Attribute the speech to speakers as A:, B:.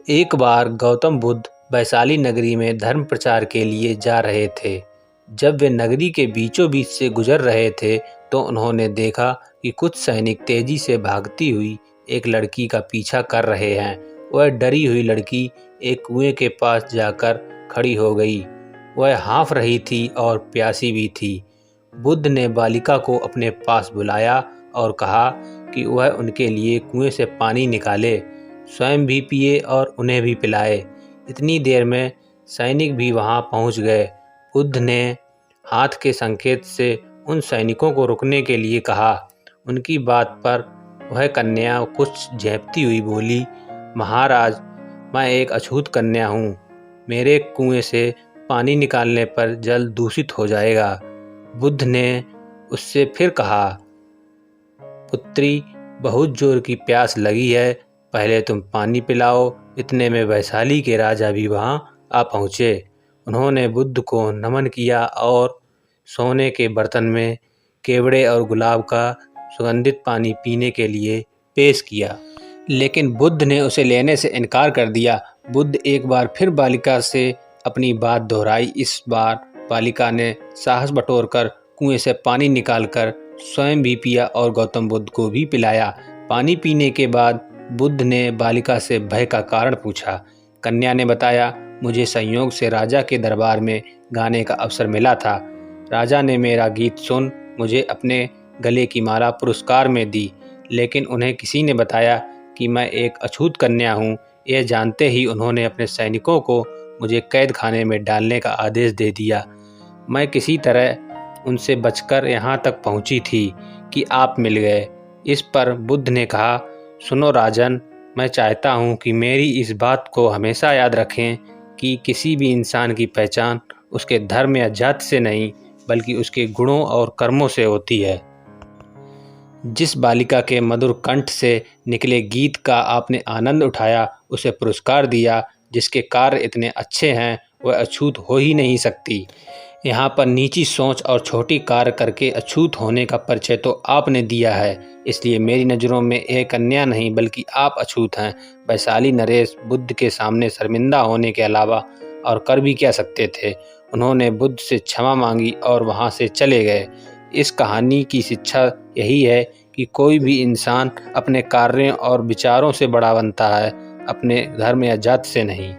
A: एक बार गौतम बुद्ध वैशाली नगरी में धर्म प्रचार के लिए जा रहे थे। जब वे नगरी के बीचों बीच से गुजर रहे थे तो उन्होंने देखा कि कुछ सैनिक तेजी से भागती हुई एक लड़की का पीछा कर रहे हैं। वह डरी हुई लड़की एक कुएं के पास जाकर खड़ी हो गई। वह हाँफ रही थी और प्यासी भी थी। बुद्ध ने बालिका को अपने पास बुलाया और कहा कि वह उनके लिए कुएं से पानी निकाले, स्वयं भी पिए और उन्हें भी पिलाए। इतनी देर में सैनिक भी वहां पहुंच गए। बुद्ध ने हाथ के संकेत से उन सैनिकों को रुकने के लिए कहा। उनकी बात पर वह कन्या कुछ झेंपती हुई बोली, महाराज, मैं एक अछूत कन्या हूँ। मेरे कुएं से पानी निकालने पर जल दूषित हो जाएगा। बुद्ध ने उससे फिर कहा, पुत्री, बहुत जोर की प्यास लगी है, पहले तुम पानी पिलाओ। इतने में वैशाली के राजा भी वहां आ पहुँचे। उन्होंने बुद्ध को नमन किया और सोने के बर्तन में केवड़े और गुलाब का सुगंधित पानी पीने के लिए पेश किया, लेकिन बुद्ध ने उसे लेने से इनकार कर दिया। बुद्ध एक बार फिर बालिका से अपनी बात दोहराई। इस बार बालिका ने साहस बटोरकर कुएं से पानी निकालकर स्वयं भी पिया और गौतम बुद्ध को भी पिलाया। पानी पीने के बाद बुद्ध ने बालिका से भय का कारण पूछा। कन्या ने बताया, मुझे संयोग से राजा के दरबार में गाने का अवसर मिला था। राजा ने मेरा गीत सुन मुझे अपने गले की माला पुरस्कार में दी, लेकिन उन्हें किसी ने बताया कि मैं एक अछूत कन्या हूँ। यह जानते ही उन्होंने अपने सैनिकों को मुझे कैद खाने में डालने का आदेश दे दिया। मैं किसी तरह उनसे बचकर यहाँ तक पहुँची थी कि आप मिल गए। इस पर बुद्ध ने कहा, सुनो राजन, मैं चाहता हूँ कि मेरी इस बात को हमेशा याद रखें कि किसी भी इंसान की पहचान उसके धर्म या जाति से नहीं, बल्कि उसके गुणों और कर्मों से होती है। जिस बालिका के मधुर कंठ से निकले गीत का आपने आनंद उठाया, उसे पुरस्कार दिया। जिसके कार्य इतने अच्छे हैं वह अछूत हो ही नहीं सकती। यहाँ पर नीची सोच और छोटी कार्य करके अछूत होने का परिचय तो आपने दिया है, इसलिए मेरी नज़रों में एक कन्या नहीं बल्कि आप अछूत हैं। वैशाली नरेश बुद्ध के सामने शर्मिंदा होने के अलावा और कर भी क्या सकते थे। उन्होंने बुद्ध से क्षमा मांगी और वहाँ से चले गए। इस कहानी की शिक्षा यही है कि कोई भी इंसान अपने कार्यों और विचारों से बड़ा बनता है, अपने धर्म या जाति से नहीं।